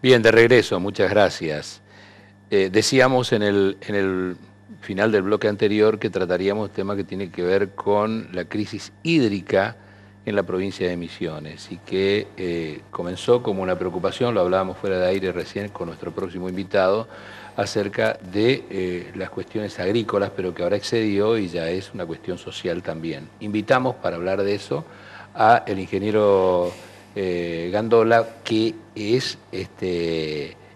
Bien, de regreso, muchas gracias. Decíamos en el final del bloque anterior que trataríamos un tema que tiene que ver con la crisis hídrica en la provincia de Misiones y que comenzó como una preocupación, lo hablábamos fuera de aire recién con nuestro próximo invitado, acerca de las cuestiones agrícolas, pero que ahora excedió y ya es una cuestión social también. Invitamos para hablar de eso a el ingeniero Gandola, que es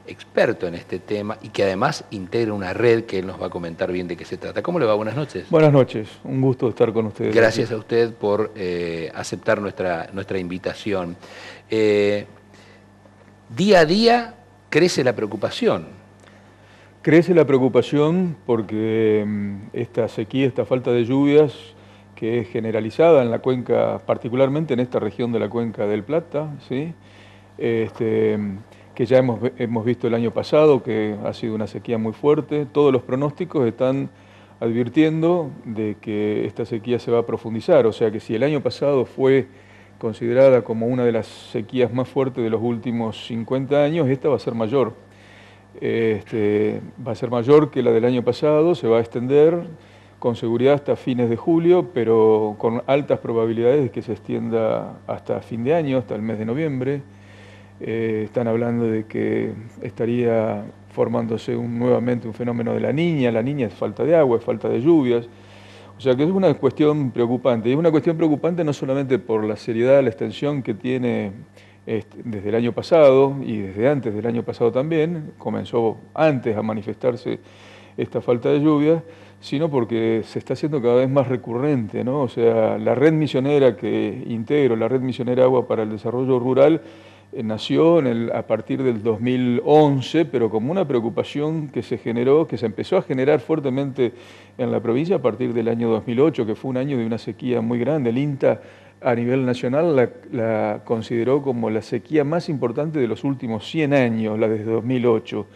experto en este tema y que además integra una red que él nos va a comentar bien de qué se trata. ¿Cómo le va? Buenas noches. Buenas noches, un gusto estar con ustedes. Gracias aquí. a usted por aceptar nuestra invitación. Día a día crece la preocupación. Crece la preocupación porque esta sequía, esta falta de lluvias, que es generalizada en la cuenca, particularmente en esta región de la cuenca del Plata, ¿sí? Que ya hemos visto el año pasado, que ha sido una sequía muy fuerte. Todos los pronósticos están advirtiendo de que esta sequía se va a profundizar, o sea que si el año pasado fue considerada como una de las sequías más fuertes de los últimos 50 años, esta va a ser mayor. Va a ser mayor que la del año pasado, se va a extender con seguridad hasta fines de julio, pero con altas probabilidades de que se extienda hasta fin de año, hasta el mes de noviembre. Están hablando de que estaría formándose nuevamente un fenómeno de la Niña. La Niña es falta de agua, es falta de lluvias. O sea que es una cuestión preocupante. Y es una cuestión preocupante no solamente por la seriedad, la extensión que tiene desde el año pasado y desde antes del año pasado también, comenzó antes a manifestarse esta falta de lluvia, sino porque se está haciendo cada vez más recurrente, ¿no? O sea, la red misionera que integro, la Red Misionera Agua para el Desarrollo Rural, nació a partir del 2011, pero como una preocupación que se generó, que se empezó a generar fuertemente en la provincia a partir del año 2008, que fue un año de una sequía muy grande. El INTA a nivel nacional la consideró como la sequía más importante de los últimos 100 años, la desde 2008.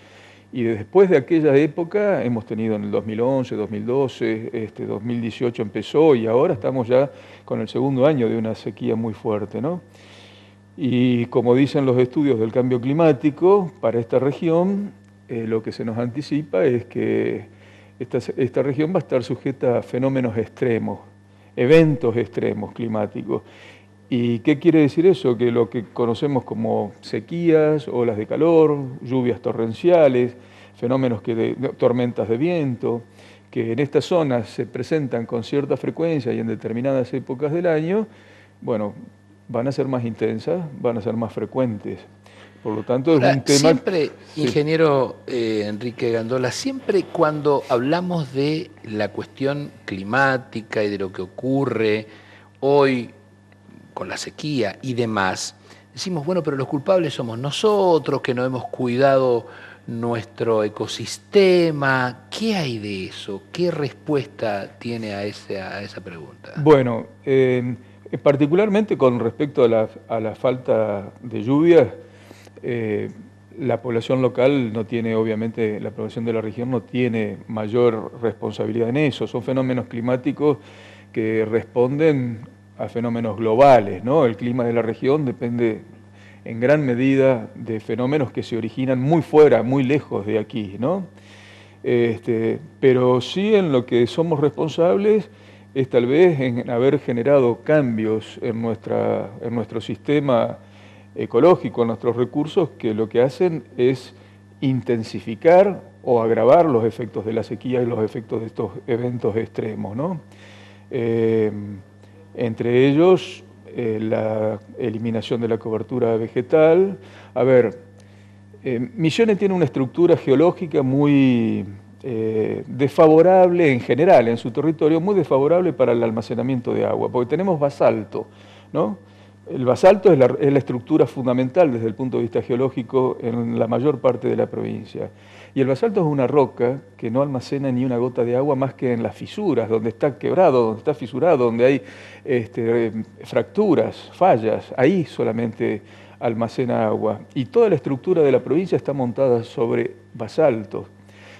Y después de aquella época hemos tenido en el 2011, 2012, 2018 empezó y ahora estamos ya con el segundo año de una sequía muy fuerte, ¿no? Y como dicen los estudios del cambio climático, para esta región lo que se nos anticipa es que esta región va a estar sujeta a fenómenos extremos, eventos extremos climáticos. ¿Y qué quiere decir eso? Que lo que conocemos como sequías, olas de calor, lluvias torrenciales, fenómenos tormentas de viento, que en estas zonas se presentan con cierta frecuencia y en determinadas épocas del año, bueno, van a ser más intensas, van a ser más frecuentes. Por lo tanto, es Ahora, un tema... siempre, Sí. ingeniero Enrique Gandola, siempre cuando hablamos de la cuestión climática y de lo que ocurre hoy con la sequía y demás, decimos, bueno, pero los culpables somos nosotros, que no hemos cuidado nuestro ecosistema. ¿Qué hay de eso? ¿Qué respuesta tiene a esa pregunta? Bueno, particularmente con respecto a la falta de lluvias, la población local no tiene, obviamente, la población de la región no tiene mayor responsabilidad en eso. Son fenómenos climáticos que responden a fenómenos globales, ¿no? El clima de la región depende en gran medida de fenómenos que se originan muy fuera, muy lejos de aquí, ¿no? Pero sí en lo que somos responsables es tal vez en haber generado cambios en nuestro sistema ecológico, en nuestros recursos, que lo que hacen es intensificar o agravar los efectos de la sequía y los efectos de estos eventos extremos, ¿no? Entre ellos, la eliminación de la cobertura vegetal. A ver, Misiones tiene una estructura geológica muy desfavorable en general en su territorio, muy desfavorable para el almacenamiento de agua, porque tenemos basalto, ¿no? El basalto es la estructura fundamental desde el punto de vista geológico en la mayor parte de la provincia. Y el basalto es una roca que no almacena ni una gota de agua más que en las fisuras, donde está quebrado, donde está fisurado, donde hay fracturas, fallas, ahí solamente almacena agua. Y toda la estructura de la provincia está montada sobre basaltos.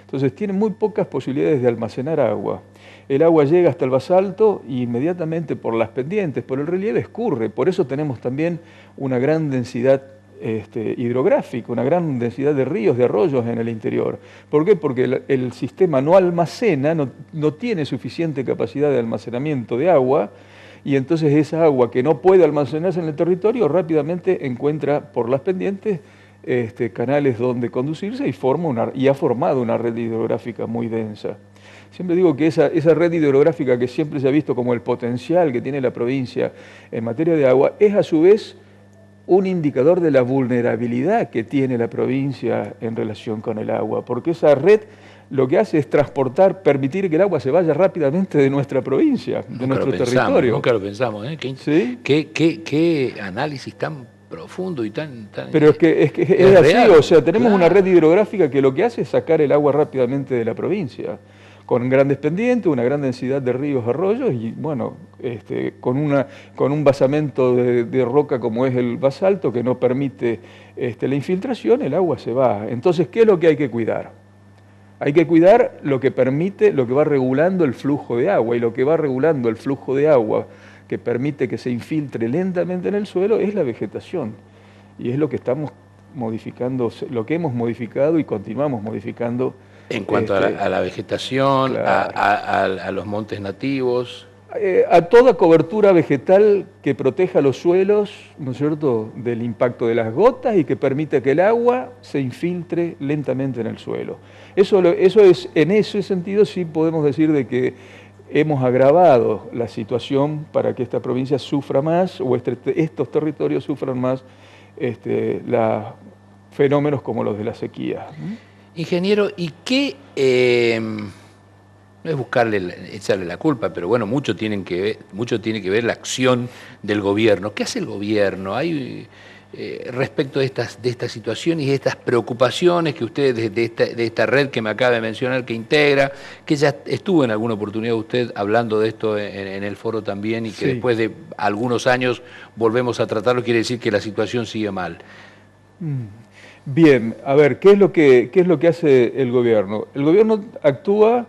Entonces tiene muy pocas posibilidades de almacenar agua. El agua llega hasta el basalto y inmediatamente por las pendientes, por el relieve, escurre. Por eso tenemos también una gran densidad hidrográfica, una gran densidad de ríos, de arroyos en el interior. ¿Por qué? Porque el sistema no almacena, no tiene suficiente capacidad de almacenamiento de agua, y entonces esa agua que no puede almacenarse en el territorio rápidamente encuentra por las pendientes canales donde conducirse y ha formado una red hidrográfica muy densa. Siempre digo que esa red hidrográfica que siempre se ha visto como el potencial que tiene la provincia en materia de agua es a su vez un indicador de la vulnerabilidad que tiene la provincia en relación con el agua, porque esa red lo que hace es permitir que el agua se vaya rápidamente de nuestra provincia, de nuestro territorio. Nunca lo pensamos, ¿eh? ¿Sí? ¿Qué análisis tan profundo y tan Pero es así, real, o sea, tenemos una red hidrográfica que lo que hace es sacar el agua rápidamente de la provincia, con grandes pendientes, una gran densidad de ríos, arroyos y, bueno, con un basamento de roca como es el basalto que no permite la infiltración, el agua se va. Entonces, ¿qué es lo que hay que cuidar? Hay que cuidar lo que va regulando el flujo de agua, y lo que va regulando el flujo de agua que permite que se infiltre lentamente en el suelo es la vegetación. Y es lo que estamos modificando, lo que hemos modificado y continuamos modificando. En cuanto a la vegetación, claro, a los montes nativos. A toda cobertura vegetal que proteja los suelos, ¿no es cierto?, del impacto de las gotas y que permite que el agua se infiltre lentamente en el suelo. En ese sentido sí podemos decir de que hemos agravado la situación para que esta provincia sufra más, o estos territorios sufran más fenómenos como los de la sequía. Ingeniero, ¿y qué, no es echarle la culpa, pero bueno, mucho tiene que ver la acción del gobierno? ¿Qué hace el gobierno? Hay respecto de esta situación y de estas preocupaciones que ustedes, de esta red que me acaba de mencionar, que integra, que ya estuvo en alguna oportunidad usted hablando de esto en el foro también, y que sí, después de algunos años volvemos a tratarlo, quiere decir que la situación sigue mal. Bien, a ver, ¿qué es lo que hace el gobierno? El gobierno actúa,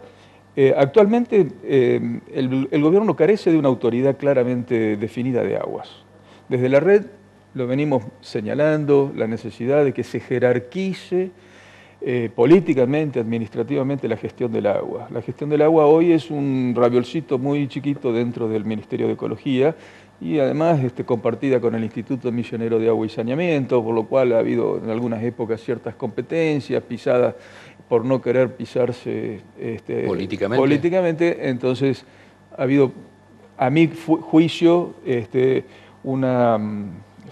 actualmente el gobierno carece de una autoridad claramente definida de aguas. Desde la red lo venimos señalando, la necesidad de que se jerarquice políticamente, administrativamente la gestión del agua. La gestión del agua hoy es un raviolcito muy chiquito dentro del Ministerio de Ecología, y además compartida con el Instituto Misionero de Agua y Saneamiento, por lo cual ha habido en algunas épocas ciertas competencias pisadas por no querer pisarse políticamente. Entonces ha habido, a mi juicio, una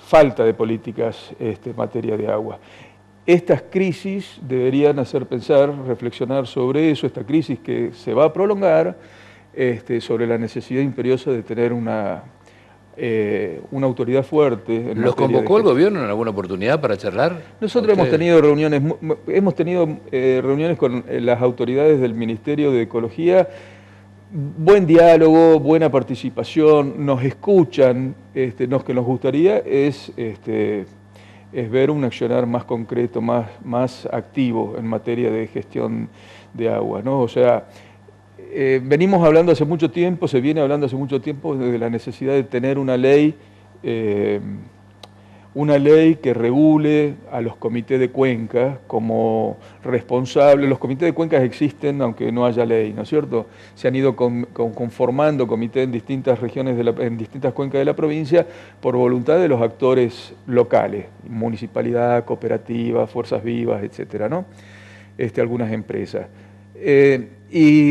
falta de políticas en materia de agua. Estas crisis deberían hacer pensar, reflexionar sobre eso, esta crisis que se va a prolongar, sobre la necesidad imperiosa de tener una autoridad fuerte. ¿Los convocó el gobierno en alguna oportunidad para charlar? Nosotros hemos tenido reuniones con las autoridades del Ministerio de Ecología, buen diálogo, buena participación, nos escuchan. Lo que nos gustaría es ver un accionar más concreto, más activo en materia de gestión de agua, ¿no? O sea, venimos hablando hace mucho tiempo, se viene hablando hace mucho tiempo de la necesidad de tener una ley que regule a los comités de cuencas como responsables. Los comités de cuencas existen aunque no haya ley, ¿no es cierto? Se han ido conformando comités en distintas regiones, en distintas cuencas de la provincia, por voluntad de los actores locales, municipalidad, cooperativa, fuerzas vivas, etcétera, ¿no? Algunas empresas. Esos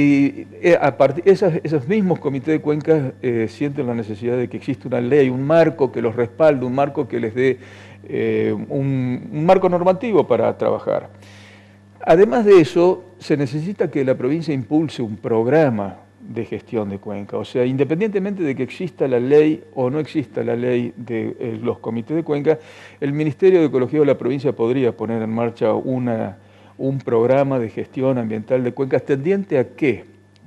mismos comités de cuencas sienten la necesidad de que exista una ley, un marco que los respalde, un marco que les dé un marco normativo para trabajar. Además de eso, se necesita que la provincia impulse un programa de gestión de cuenca. O sea, independientemente de que exista la ley o no exista la ley de los comités de cuenca, el Ministerio de Ecología de la provincia podría poner en marcha un programa de gestión ambiental de cuencas tendiente a qué,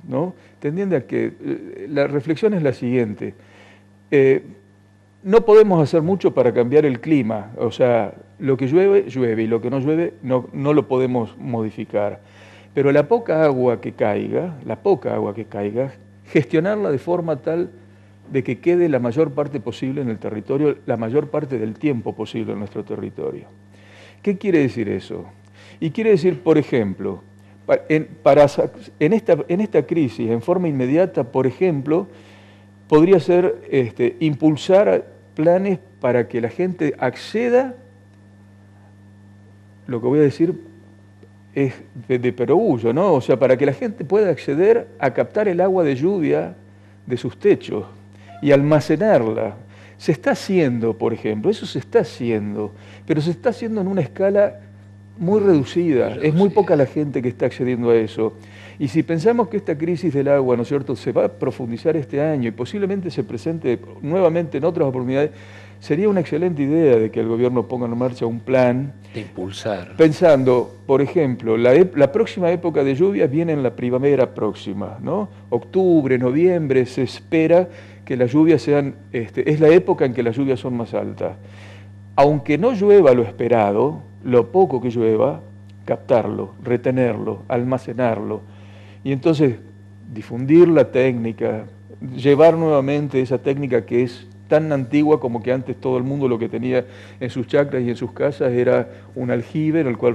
¿no? Tendiente a que la reflexión es la siguiente: no podemos hacer mucho para cambiar el clima, o sea, lo que llueve, llueve, y lo que no llueve no lo podemos modificar. Pero la poca agua que caiga, gestionarla de forma tal de que quede la mayor parte posible en el territorio, la mayor parte del tiempo posible en nuestro territorio. ¿Qué quiere decir eso? Y quiere decir, por ejemplo, en esta crisis, en forma inmediata, por ejemplo, podría ser impulsar planes para que la gente acceda, lo que voy a decir es de perogrullo, ¿no? O sea, para que la gente pueda acceder a captar el agua de lluvia de sus techos y almacenarla. Se está haciendo, por ejemplo, eso se está haciendo, pero se está haciendo en una escala muy reducida. Es muy poca la gente que está accediendo a eso. Y si pensamos que esta crisis del agua, ¿no es cierto?, se va a profundizar este año y posiblemente se presente nuevamente en otras oportunidades, sería una excelente idea de que el gobierno ponga en marcha un plan de impulsar. Pensando, por ejemplo, la próxima época de lluvias viene en la primavera próxima, ¿no? Octubre, noviembre, se espera que las lluvias sean, es la época en que las lluvias son más altas. Aunque no llueva lo esperado, lo poco que llueva, captarlo, retenerlo, almacenarlo. Y entonces difundir la técnica, llevar nuevamente esa técnica que es tan antigua como que antes todo el mundo lo que tenía en sus chacras y en sus casas era un aljibe en el cual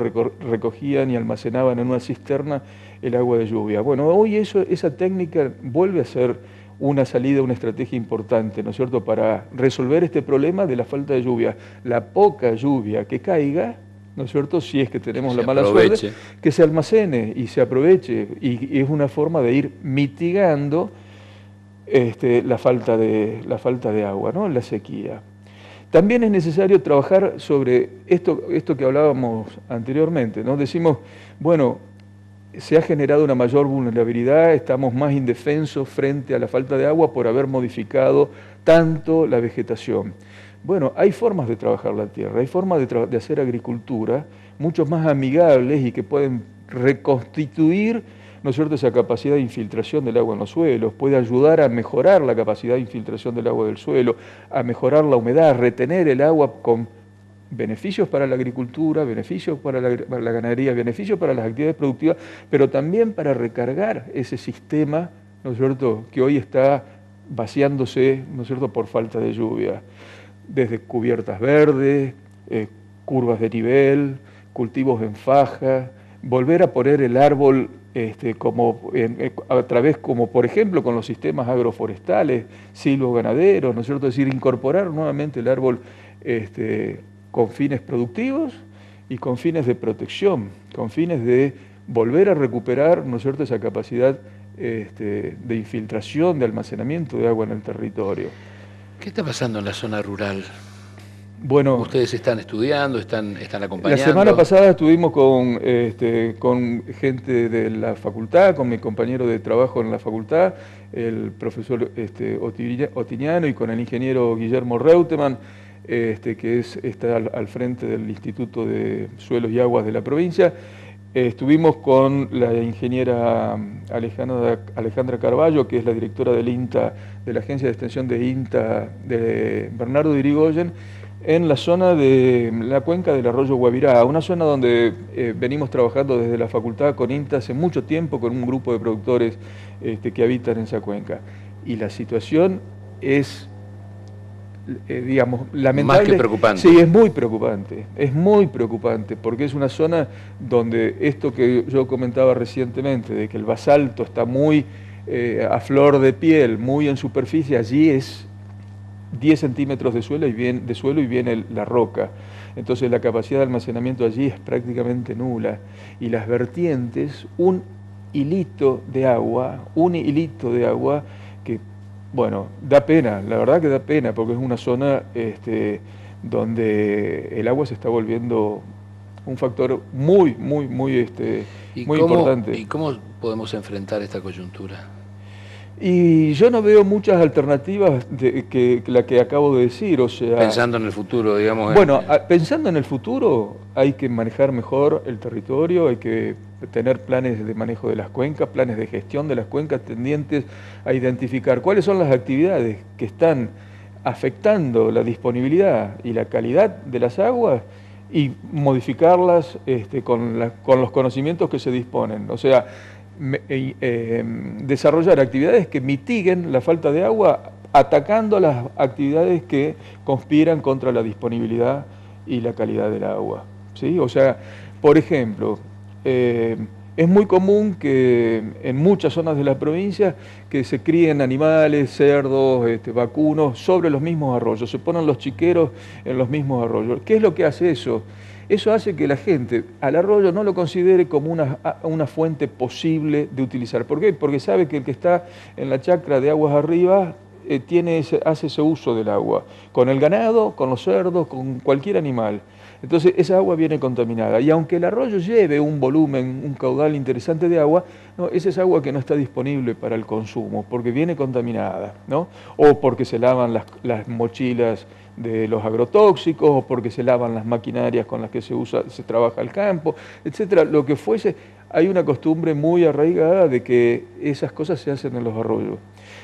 recogían y almacenaban en una cisterna el agua de lluvia. Bueno, hoy esa técnica vuelve a ser una salida, una estrategia importante, ¿no es cierto?, para resolver este problema de la falta de lluvia. La poca lluvia que caiga, ¿no es cierto?, si es que tenemos la mala suerte, que se almacene y se aproveche, y es una forma de ir mitigando la falta de agua, ¿no?, la sequía. También es necesario trabajar sobre esto que hablábamos anteriormente, ¿no? Decimos, bueno, se ha generado una mayor vulnerabilidad, estamos más indefensos frente a la falta de agua por haber modificado tanto la vegetación. Bueno, hay formas de trabajar la tierra, hay formas de hacer agricultura mucho más amigables y que pueden reconstituir, ¿no es cierto?, esa capacidad de infiltración del agua en los suelos, puede ayudar a mejorar la capacidad de infiltración del agua del suelo, a mejorar la humedad, a retener el agua con beneficios para la agricultura, beneficios para la ganadería, beneficios para las actividades productivas, pero también para recargar ese sistema, ¿no es cierto?, que hoy está vaciándose, ¿no es cierto?, por falta de lluvia. Desde cubiertas verdes, curvas de nivel, cultivos en faja, volver a poner el árbol a través, como por ejemplo con los sistemas agroforestales, silvos ganaderos, ¿no es cierto?, es decir, incorporar nuevamente el árbol con fines productivos y con fines de protección, con fines de volver a recuperar, ¿no es cierto?, esa capacidad de infiltración, de almacenamiento de agua en el territorio. ¿Qué está pasando en la zona rural? Bueno, ustedes están estudiando, están acompañando. La semana pasada estuvimos con gente de la facultad, con mi compañero de trabajo en la facultad, el profesor Otiniano, y con el ingeniero Guillermo Reutemann, que está al frente del Instituto de Suelos y Aguas de la provincia. Estuvimos con la ingeniera Alejandra Carballo, que es la directora del INTA, de la Agencia de Extensión de INTA, de Bernardo de Irigoyen, en la zona de la cuenca del arroyo Guavirá, una zona donde venimos trabajando desde la facultad con INTA hace mucho tiempo con un grupo de productores que habitan en esa cuenca. Y la situación es, digamos, lamentable. Más que preocupante. Sí, es muy preocupante, porque es una zona donde esto que yo comentaba recientemente, de que el basalto está muy a flor de piel, muy en superficie, allí es 10 centímetros de suelo y viene la roca. Entonces la capacidad de almacenamiento allí es prácticamente nula. Y las vertientes, un hilito de agua que, bueno, da pena, la verdad que da pena, porque es una zona donde el agua se está volviendo un factor muy importante. ¿Y cómo podemos enfrentar esta coyuntura? Y yo no veo muchas alternativas que la que acabo de decir, o sea... Pensando en el futuro, digamos... Bueno, pensando en el futuro, hay que manejar mejor el territorio, hay que tener planes de manejo de las cuencas, planes de gestión de las cuencas tendientes a identificar cuáles son las actividades que están afectando la disponibilidad y la calidad de las aguas y modificarlas con los conocimientos que se disponen. O sea, desarrollar actividades que mitiguen la falta de agua atacando las actividades que conspiran contra la disponibilidad y la calidad del agua, ¿sí? O sea, por ejemplo, es muy común que en muchas zonas de la provincia que se críen animales, cerdos, vacunos sobre los mismos arroyos, se ponen los chiqueros en los mismos arroyos. ¿Qué es lo que hace eso? Eso hace que la gente al arroyo no lo considere como una fuente posible de utilizar. ¿Por qué? Porque sabe que el que está en la chacra de aguas arriba hace ese uso del agua, con el ganado, con los cerdos, con cualquier animal. Entonces esa agua viene contaminada y aunque el arroyo lleve un volumen, un caudal interesante de agua, no, esa es agua que no está disponible para el consumo porque viene contaminada, ¿no? O porque se lavan las mochilas de los agrotóxicos, o porque se lavan las maquinarias con las que se trabaja el campo, etcétera. Lo que fuese, hay una costumbre muy arraigada de que esas cosas se hacen en los arroyos.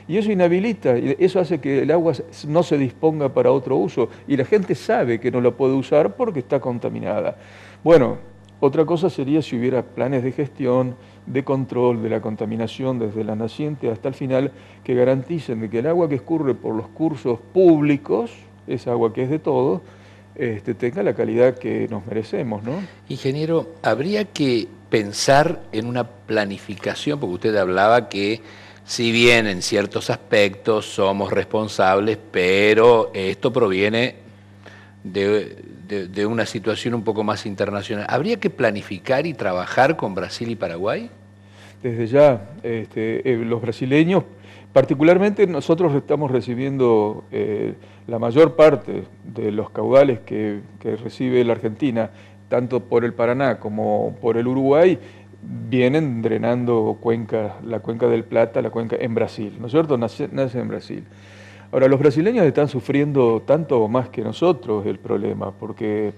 Y eso inhabilita, y eso hace que el agua no se disponga para otro uso, y la gente sabe que no la puede usar porque está contaminada. Bueno, otra cosa sería si hubiera planes de gestión, de control de la contaminación desde la naciente hasta el final, que garanticen de que el agua que escurre por los cursos públicos, esa agua que es de todos, tenga la calidad que nos merecemos, ¿no? Ingeniero, habría que pensar en una planificación, porque usted hablaba que si bien en ciertos aspectos somos responsables, pero esto proviene de una situación un poco más internacional. ¿Habría que planificar y trabajar con Brasil y Paraguay? Desde ya, los brasileños, particularmente nosotros estamos recibiendo la mayor parte de los caudales que recibe la Argentina, tanto por el Paraná como por el Uruguay, vienen drenando la cuenca del Plata, la cuenca en Brasil, ¿no es cierto? Nace en Brasil. Ahora, los brasileños están sufriendo tanto o más que nosotros el problema, porque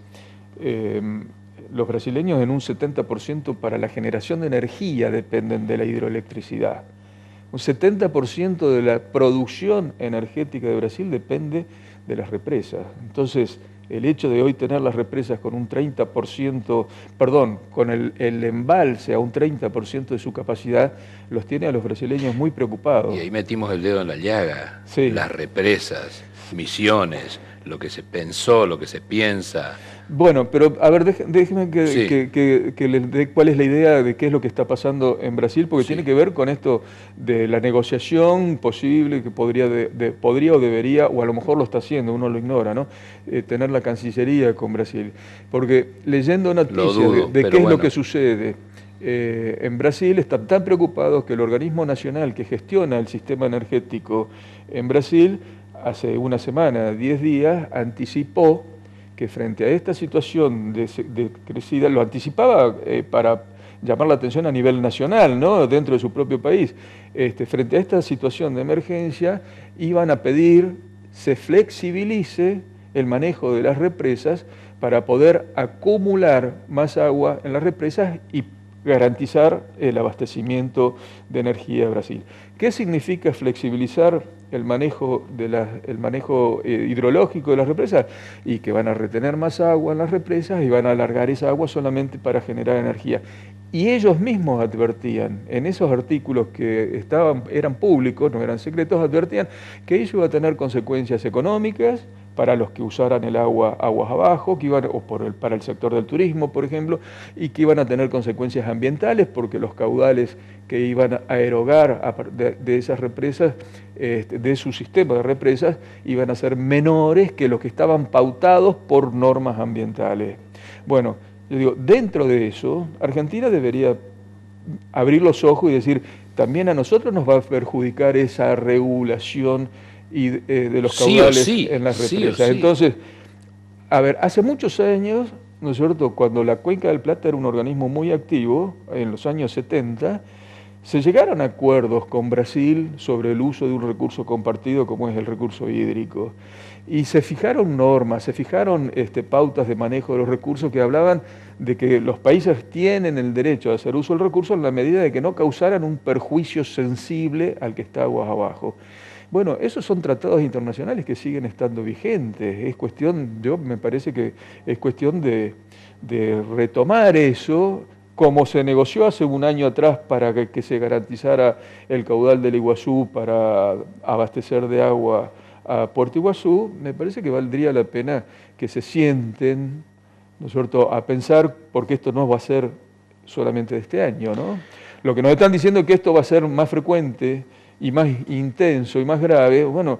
los brasileños en un 70% para la generación de energía dependen de la hidroelectricidad. Un 70% de la producción energética de Brasil depende de las represas. Entonces, el hecho de hoy tener las represas con un 30%, perdón, con el embalse a un 30% de su capacidad, los tiene a los brasileños muy preocupados. Y ahí metimos el dedo en la llaga. Sí. Las represas, Misiones, lo que se pensó, lo que se piensa. Bueno, pero a ver, déjeme Sí. que les dé cuál es la idea de qué es lo que está pasando en Brasil, porque Sí. tiene que ver con esto de la negociación posible que podría o debería, o a lo mejor lo está haciendo, uno lo ignora, ¿no? Tener la Cancillería con Brasil. Porque leyendo noticias dudo, de qué pero es bueno. lo que sucede en Brasil, están tan preocupados que el organismo nacional que gestiona el sistema energético en Brasil, hace una semana, 10 días, anticipó que frente a esta situación de crecida, lo anticipaba para llamar la atención a nivel nacional, ¿no? Dentro de su propio país, frente a esta situación de emergencia, iban a pedir se flexibilice el manejo de las represas para poder acumular más agua en las represas y garantizar el abastecimiento de energía a Brasil. ¿Qué significa flexibilizar el manejo hidrológico de las represas? Y que van a retener más agua en las represas y van a alargar esa agua solamente para generar energía. Y ellos mismos advertían, en esos artículos que eran públicos, no eran secretos, advertían que eso iba a tener consecuencias económicas para los que usaran el agua aguas abajo, para el sector del turismo, por ejemplo, y que iban a tener consecuencias ambientales porque los caudales que iban a erogar de esas represas, de su sistema de represas, iban a ser menores que los que estaban pautados por normas ambientales. Bueno, yo digo, dentro de eso, Argentina debería abrir los ojos y decir, también a nosotros nos va a perjudicar esa regulación de los caudales en las represas. Sí. Entonces, a ver, hace muchos años, ¿no es cierto?, cuando la Cuenca del Plata era un organismo muy activo, en los años 70, se llegaron a acuerdos con Brasil sobre el uso de un recurso compartido como es el recurso hídrico. Y se fijaron normas, se fijaron pautas de manejo de los recursos que hablaban de que los países tienen el derecho a hacer uso del recurso en la medida de que no causaran un perjuicio sensible al que está aguas abajo. Bueno, esos son tratados internacionales que siguen estando vigentes. Es cuestión, me parece que es cuestión de retomar eso, como se negoció hace un año atrás para que se garantizara el caudal del Iguazú para abastecer de agua a Puerto Iguazú, me parece que valdría la pena que se sienten, ¿no es cierto?, a pensar, porque esto no va a ser solamente de este año, ¿no? Lo que nos están diciendo es que esto va a ser más frecuente y más intenso y más grave, bueno,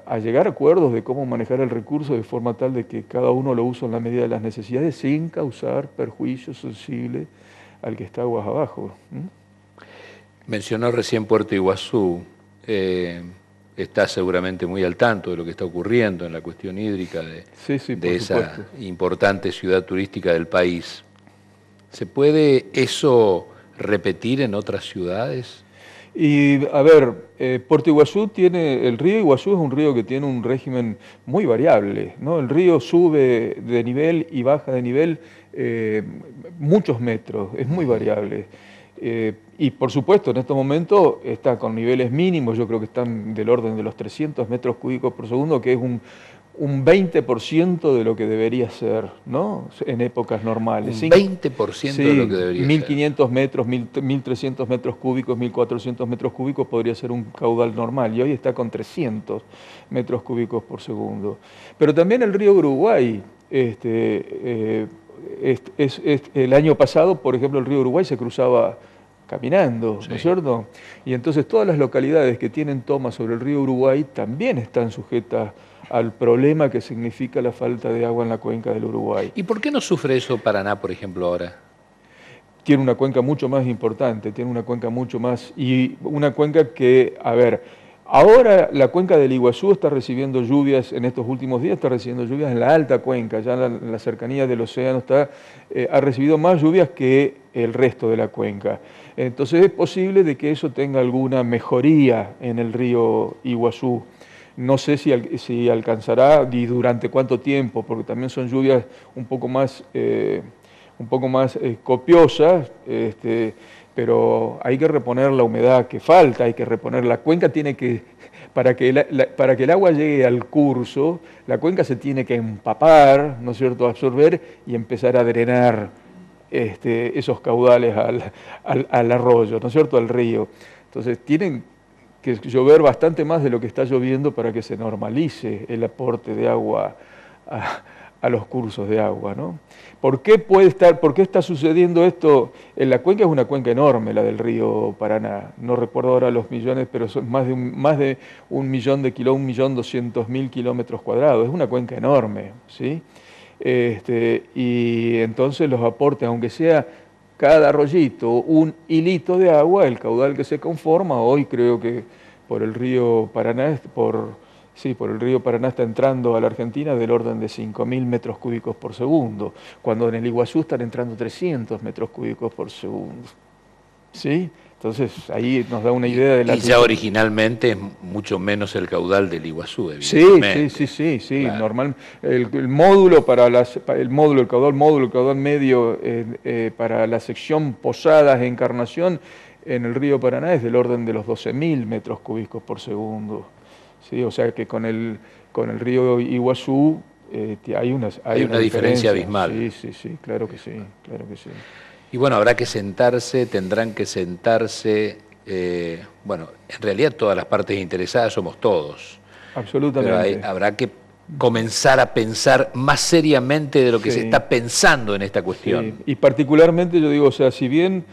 a llegar a acuerdos de cómo manejar el recurso de forma tal de que cada uno lo use en la medida de las necesidades sin causar perjuicios sensibles al que está aguas abajo. Mencionó recién Puerto Iguazú. Está seguramente muy al tanto de lo que está ocurriendo en la cuestión hídrica de esa importante ciudad turística del país. ¿Se puede eso repetir en otras ciudades? Y a ver, Puerto Iguazú el río Iguazú es un río que tiene un régimen muy variable, ¿no? El río sube de nivel y baja de nivel muchos metros, es muy variable. Y por supuesto, en estos momentos está con niveles mínimos, yo creo que están del orden de los 300 metros cúbicos por segundo, que es un 20% de lo que debería ser, ¿no? En épocas normales. Un 20% de lo que debería 1.500 metros, 1.300 metros cúbicos, 1.400 metros cúbicos podría ser un caudal normal, y hoy está con 300 metros cúbicos por segundo. Pero también el río Uruguay, el año pasado, por ejemplo, el río Uruguay se cruzaba caminando, ¿no es cierto? Y entonces todas las localidades que tienen tomas sobre el río Uruguay también están sujetas al problema que significa la falta de agua en la cuenca del Uruguay. ¿Y por qué no sufre eso Paraná, por ejemplo, ahora? Tiene una cuenca mucho más importante, tiene una cuenca mucho más... Y una cuenca que, a ver, ahora la cuenca del Iguazú está recibiendo lluvias, en estos últimos días está recibiendo lluvias en la alta cuenca, ya en la cercanía del océano ha recibido más lluvias que el resto de la cuenca. Entonces es posible de que eso tenga alguna mejoría en el río Iguazú. No sé si alcanzará y durante cuánto tiempo, porque también son lluvias un poco más copiosas, pero hay que reponer la humedad que falta, hay que reponer la cuenca, para que el agua llegue al curso, la cuenca se tiene que empapar, ¿no es cierto?, absorber y empezar a drenar esos caudales al arroyo, ¿no es cierto?, al río. Entonces tienen que llover bastante más de lo que está lloviendo para que se normalice el aporte de agua a los cursos de agua, ¿no? ¿Por qué está sucediendo esto? La cuenca es una cuenca enorme, la del río Paraná. No recuerdo ahora los millones, pero son más de 1.200.000 kilómetros cuadrados. Es una cuenca enorme, ¿sí? Y entonces los aportes, aunque sea cada arroyito, un hilito de agua, el caudal que se conforma, hoy creo que por el río Paraná, por el río Paraná está entrando a la Argentina del orden de 5.000 metros cúbicos por segundo, cuando en el Iguazú están entrando 300 metros cúbicos por segundo. ¿Sí? Entonces ahí nos da una idea de la... Y ya originalmente es mucho menos el caudal del Iguazú, evidentemente. Sí. Claro. Normal, el caudal medio para la sección Posadas Encarnación en el río Paraná es del orden de los 12.000 metros cúbicos por segundo. ¿Sí? O sea que con el río Iguazú hay una diferencia abismal. Sí, claro que sí. Y bueno, tendrán que sentarse, bueno, en realidad todas las partes interesadas somos todos. Absolutamente. Pero habrá que comenzar a pensar más seriamente de lo que se está pensando en esta cuestión. Sí. Y particularmente yo digo, o sea, si bien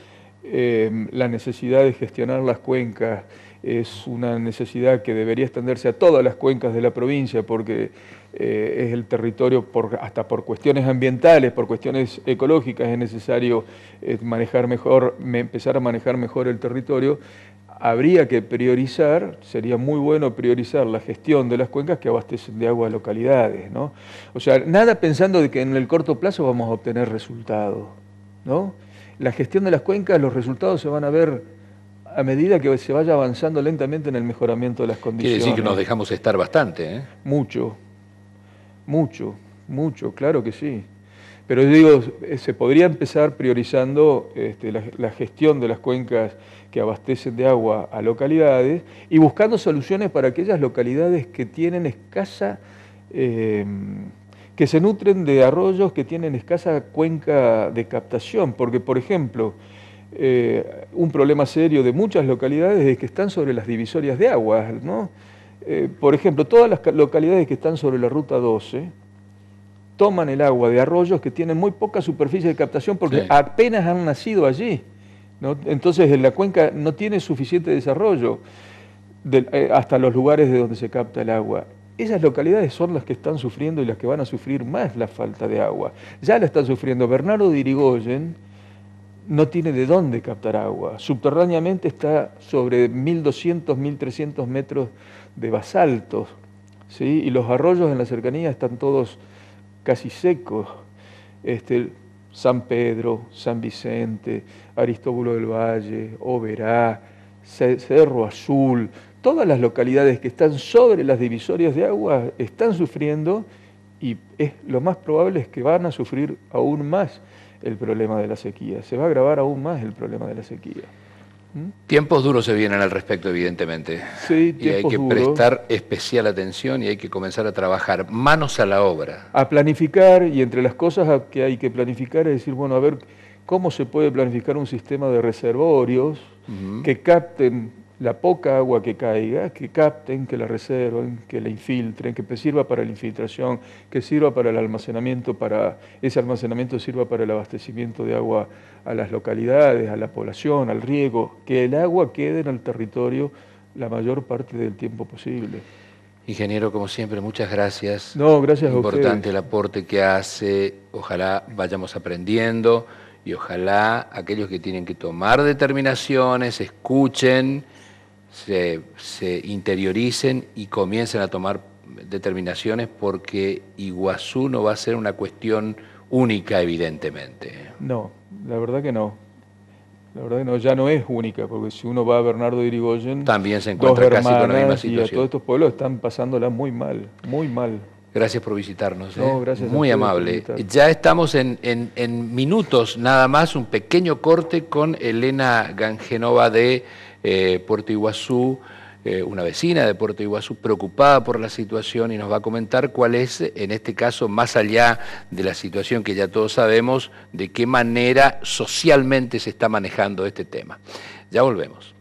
la necesidad de gestionar las cuencas es una necesidad que debería extenderse a todas las cuencas de la provincia, porque es el territorio, hasta por cuestiones ambientales, por cuestiones ecológicas, es necesario empezar a manejar mejor el territorio. Habría que priorizar, sería muy bueno priorizar la gestión de las cuencas que abastecen de agua a localidades, ¿no? O sea, nada pensando de que en el corto plazo vamos a obtener resultados, ¿no? La gestión de las cuencas, los resultados se van a ver a medida que se vaya avanzando lentamente en el mejoramiento de las condiciones. Quiere decir que nos dejamos estar bastante, ¿eh? Mucho, claro que sí. Pero yo digo, se podría empezar priorizando la gestión de las cuencas que abastecen de agua a localidades y buscando soluciones para aquellas localidades que tienen que se nutren de arroyos que tienen escasa cuenca de captación, porque, por ejemplo, un problema serio de muchas localidades es que están sobre las divisorias de aguas, ¿no? Por ejemplo, todas las localidades que están sobre la Ruta 12 toman el agua de arroyos que tienen muy poca superficie de captación porque apenas han nacido allí, ¿no? Entonces la cuenca no tiene suficiente desarrollo hasta los lugares de donde se capta el agua. Esas localidades son las que están sufriendo y las que van a sufrir más la falta de agua. Ya la están sufriendo. Bernardo de Irigoyen no tiene de dónde captar agua. Subterráneamente está sobre 1.200, 1.300 metros de basaltos, ¿sí? Y los arroyos en la cercanía están todos casi secos. San Pedro, San Vicente, Aristóbulo del Valle, Oberá, Cerro Azul, todas las localidades que están sobre las divisorias de agua están sufriendo y lo más probable es que van a sufrir aún más el problema de la sequía. Se va a agravar aún más el problema de la sequía. Tiempos duros se vienen al respecto, evidentemente. Sí, y hay que duros. prestar especial atención y hay que comenzar a trabajar, manos a la obra. A planificar, y entre las cosas que hay que planificar es decir, bueno, a ver cómo se puede planificar un sistema de reservorios que capten la poca agua que caiga, que capten, que la reserven, que la infiltren, que sirva para la infiltración, que sirva para el almacenamiento, ese almacenamiento sirva para el abastecimiento de agua a las localidades, a la población, al riego, que el agua quede en el territorio la mayor parte del tiempo posible. Ingeniero, como siempre, muchas gracias. No, gracias a ustedes. Importante el aporte que hace, ojalá vayamos aprendiendo y ojalá aquellos que tienen que tomar determinaciones escuchen, se interioricen y comiencen a tomar determinaciones, porque Iguazú no va a ser una cuestión única, evidentemente. No, la verdad que no. La verdad que no, ya no es única, porque si uno va a Bernardo de Irigoyen, también se encuentra casi con la misma situación. Y a todos estos pueblos están pasándola muy mal, muy mal. Gracias por visitarnos. No, gracias muy amable. Ya estamos en minutos nada más, un pequeño corte con Elena Gangenova de Puerto Iguazú, una vecina de Puerto Iguazú preocupada por la situación, y nos va a comentar cuál es, en este caso, más allá de la situación que ya todos sabemos, de qué manera socialmente se está manejando este tema. Ya volvemos.